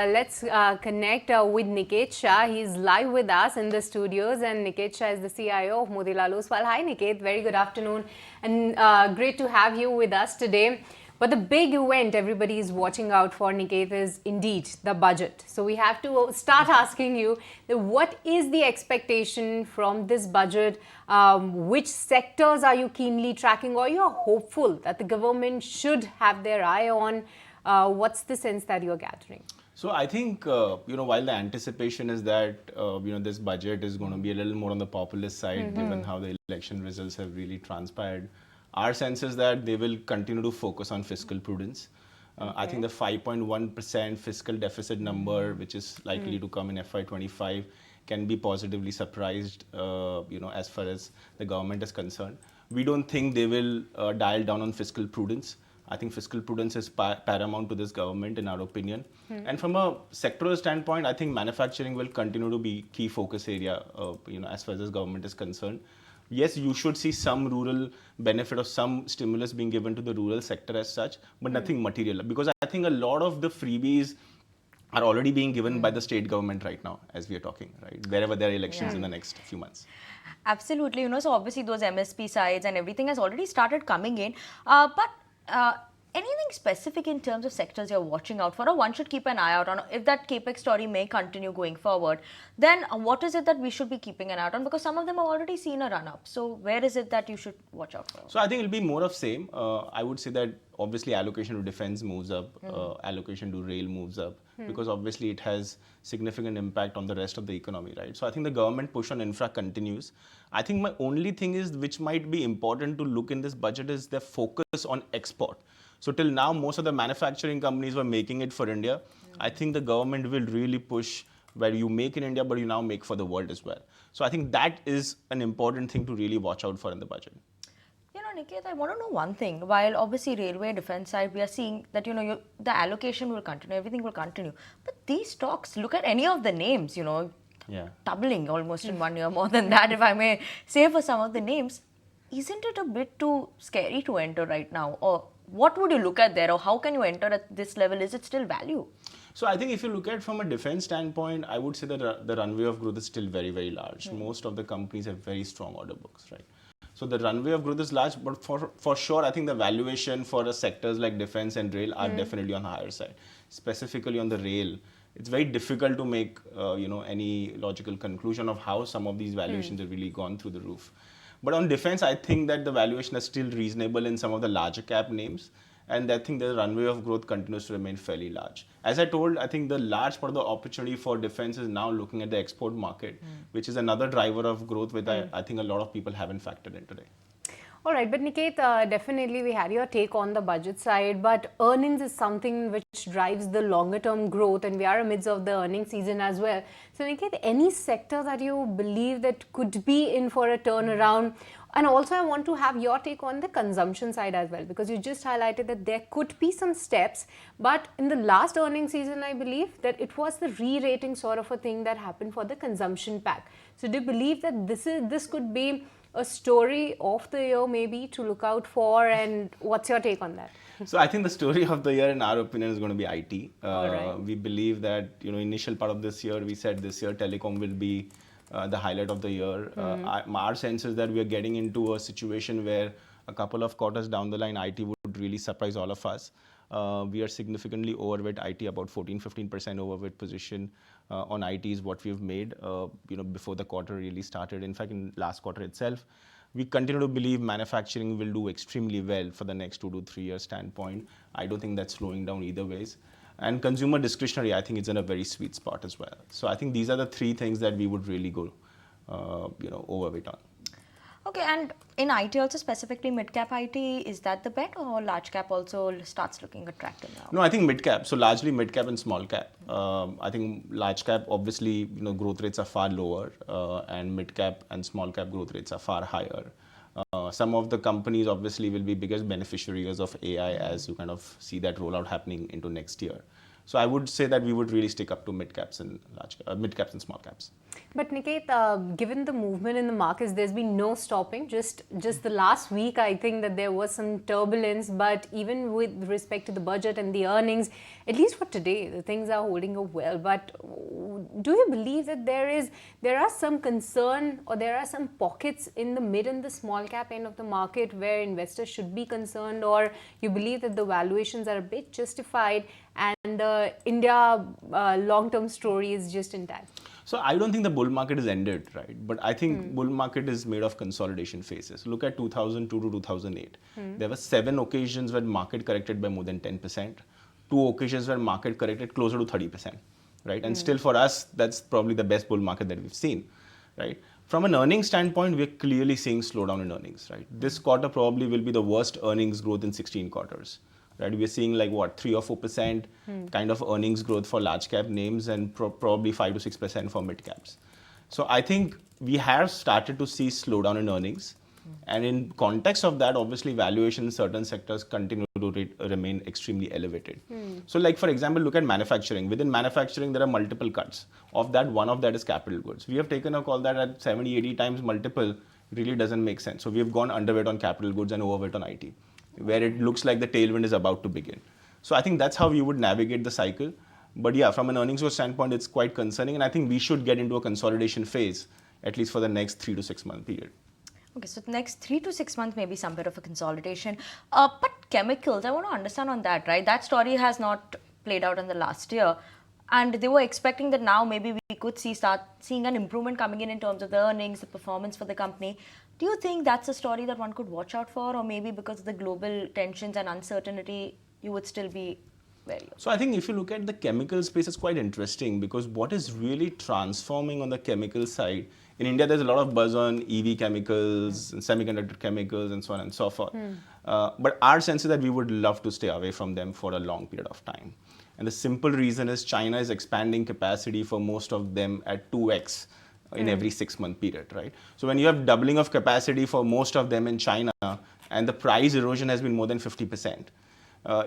Let's connect with Niket Shah. He's live with us in the studios, and Niket Shah is the CIO of Motilal Oswal. Hi, Niket. Very good afternoon, and great to have you with us today. But the big event everybody is watching out for, Niket, is indeed the budget. So we have to start asking you, what is the expectation from this budget? Which sectors are you keenly tracking, or you're hopeful that the government should have their eye on? What's the sense that you're gathering? So I think, while the anticipation is that, this budget is going to be a little more on the populist side, given how the election results have really transpired, our sense is that they will continue to focus on fiscal prudence. I think the 5.1% fiscal deficit number, which is likely to come in FY25, can be positively surprised, as far as the government is concerned. We don't think they will dial down on fiscal prudence. I think fiscal prudence is paramount to this government, in our opinion. And from a sectoral standpoint, I think manufacturing will continue to be key focus area, as far as this government is concerned. Yes, you should see some rural benefit or some stimulus being given to the rural sector as such, but nothing material. Because I think a lot of the freebies are already being given by the state government right now, as we are talking, right? Wherever there are elections in the next few months. Absolutely, so obviously those MSP sides and everything has already started coming in. But anything specific in terms of sectors you're watching out for, or one should keep an eye out on? If that capex story may continue going forward, then what is it that we should be keeping an eye out on? Because some of them have already seen a run up. So where is it that you should watch out for? So I think it'll be more of same. I would say that obviously allocation to defense moves up, allocation to rail moves up, because obviously it has significant impact on the rest of the economy, right? So I think the government push on infra continues. I think my only thing is, which might be important to look in this budget, is the focus on export. So till now, most of the manufacturing companies were making it for India. I think the government will really push where you make in India, but you now make for the world as well. So I think that is an important thing to really watch out for in the budget. Niket, I want to know one thing. While obviously railway defense side, we are seeing that, the allocation will continue, everything will continue. But these stocks, look at any of the names, doubling almost in 1 year, more than that, if I may say, for some of the names. Isn't it a bit too scary to enter right now? Or what would you look at there, or how can you enter at this level? Is it still value? So I think if you look at from a defense standpoint, I would say that the runway of growth is still very, very large. Most of the companies have very strong order books, right? So the runway of growth is large, but for sure, I think the valuation for sectors like defense and rail are definitely on the higher side. Specifically on the rail, it's very difficult to make any logical conclusion of how some of these valuations have really gone through the roof. But on defense, I think that the valuation is still reasonable in some of the larger cap names. And I think the runway of growth continues to remain fairly large. As I told, I think the large part of the opportunity for defense is now looking at the export market, which is another driver of growth, which I think a lot of people haven't factored in today. All right, but Niket, definitely we had your take on the budget side, but earnings is something which drives the longer term growth, and we are amidst of the earnings season as well. So Niket, any sector that you believe that could be in for a turnaround? And also I want to have your take on the consumption side as well, because you just highlighted that there could be some steps, but in the last earnings season, I believe that it was the re-rating sort of a thing that happened for the consumption pack. So do you believe that this could be a story of the year maybe to look out for, and what's your take on that? So I think the story of the year, in our opinion, is going to be IT. Right. We believe that, initial part of this year, we said this year telecom will be the highlight of the year. Our sense is that we are getting into a situation where a couple of quarters down the line, IT would really surprise all of us. We are significantly overweight IT, about 14-15% overweight position on IT is what we've made, before the quarter really started. In fact, in last quarter itself, we continue to believe manufacturing will do extremely well for the next 2 to 3 years standpoint. I don't think that's slowing down either ways. And consumer discretionary, I think it's in a very sweet spot as well. So I think these are the three things that we would really go, overweight on. Okay, and in IT also, specifically mid-cap IT, is that the bet, or large cap also starts looking attractive now? No, I think mid-cap. So largely mid-cap and small cap. I think large cap, obviously, growth rates are far lower, and mid-cap and small cap growth rates are far higher. Some of the companies obviously will be biggest beneficiaries of AI as you kind of see that rollout happening into next year. So I would say that we would really stick up to mid caps and mid caps and small caps. But Niket, given the movement in the markets, there's been no stopping. Just the last week, I think that there was some turbulence. But even with respect to the budget and the earnings, at least for today, the things are holding up well. But do you believe that there are some concern, or there are some pockets in the mid and the small cap end of the market where investors should be concerned, or you believe that the valuations are a bit justified and India long-term story is just intact? So I don't think the bull market is ended, right? But I think bull market is made of consolidation phases. Look at 2002 to 2008. There were 7 occasions where market corrected by more than 10%. 2 occasions where market corrected closer to 30%, right? And still for us, that's probably the best bull market that we've seen, right? From an earnings standpoint, we're clearly seeing slowdown in earnings, right? This quarter probably will be the worst earnings growth in 16 quarters. Right, we're seeing like what, 3 or 4% kind of earnings growth for large cap names, and probably 5 to 6% for mid caps. So I think we have started to see slowdown in earnings, and in context of that, obviously valuation in certain sectors continue to remain extremely elevated. So like for example, look at manufacturing. Within manufacturing, there are multiple cuts. Of that, one of that is capital goods. We have taken a call that at 70, 80 times multiple really doesn't make sense. So we have gone underweight on capital goods and overweight on IT, where it looks like the tailwind is about to begin. So I think that's how we would navigate the cycle. But yeah, from an earnings growth standpoint, it's quite concerning. And I think we should get into a consolidation phase, at least for the next 3 to 6 month period. Okay, so the next 3 to 6 months may be some bit of a consolidation. But chemicals, I want to understand on that, right? That story has not played out in the last year. And they were expecting that now maybe we could start seeing an improvement coming in terms of the earnings, the performance for the company. Do you think that's a story that one could watch out for, or maybe because of the global tensions and uncertainty, you would still be wary? So I think if you look at the chemical space, it's quite interesting, because what is really transforming on the chemical side, in India there's a lot of buzz on EV chemicals and semiconductor chemicals and so on and so forth. But our sense is that we would love to stay away from them for a long period of time. And the simple reason is China is expanding capacity for most of them at 2x in every 6-month period, right? So when you have doubling of capacity for most of them in China, and the price erosion has been more than 50%,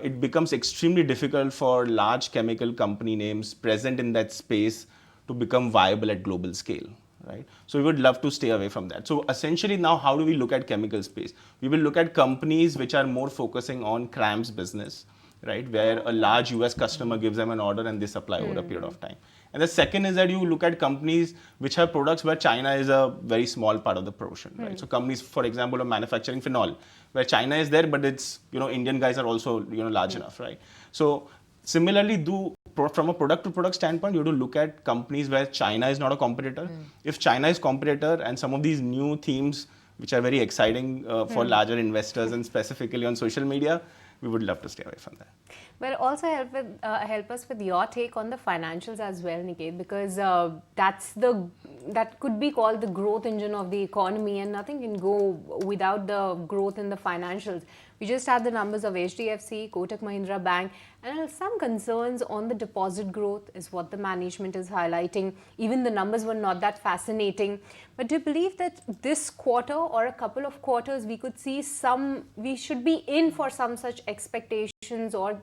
it becomes extremely difficult for large chemical company names present in that space to become viable at global scale, right? So we would love to stay away from that. So essentially now, how do we look at chemical space? We will look at companies which are more focusing on CRAMS business, right? Where a large US customer gives them an order and they supply over a period of time. And the second is that you look at companies which have products where China is a very small part of the portion, right? So companies, for example, are manufacturing phenol, where China is there, but it's, Indian guys are also, large enough, right? So similarly, from a product to product standpoint, you have to look at companies where China is not a competitor. If China is competitor, and some of these new themes, which are very exciting for larger investors and specifically on social media, we would love to stay away from that. But also help us with your take on the financials as well, Niket, because that could be called the growth engine of the economy, and nothing can go without the growth in the financials. We just had the numbers of HDFC, Kotak Mahindra Bank, and some concerns on the deposit growth is what the management is highlighting. Even the numbers were not that fascinating. But do you believe that this quarter or a couple of quarters we could see we should be in for some such expectations or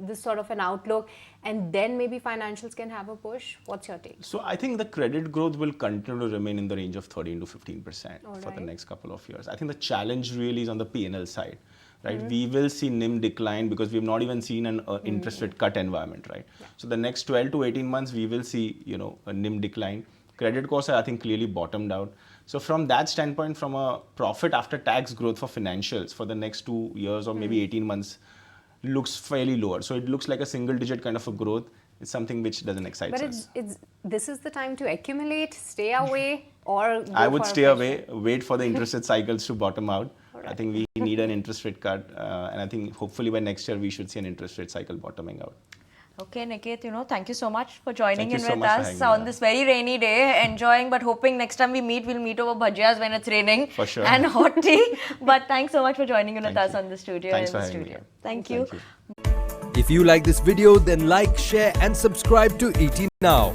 this sort of an outlook, and then maybe financials can have a push? What's your take? So I think the credit growth will continue to remain in the range of 13 to 15% for the next couple of years. I think the challenge really is on the P&L side, right? We will see NIM decline because we've not even seen an interest rate cut environment, right? Yeah. So the next 12 to 18 months, we will see, a NIM decline. Credit costs are, I think, clearly bottomed out. So from that standpoint, from a profit after tax growth for financials for the next 2 years or maybe 18 months, looks fairly lower. So it looks like a single digit kind of a growth. It's something which doesn't excite us. But this is the time to accumulate, stay away, or go I would for stay away, wait for the interest rate cycles to bottom out. Right. I think we need an interest rate cut, and I think hopefully by next year we should see an interest rate cycle bottoming out. Okay, Niket, thank you so much for joining in with us on this very rainy day, enjoying, but hoping next time we meet, we'll meet over bhajiyas when it's raining. For sure. And hot tea. But thanks so much for joining in with us on the studio. Thanks for having me. Thank you. Thank you. If you like this video, then like, share and subscribe to ET Now.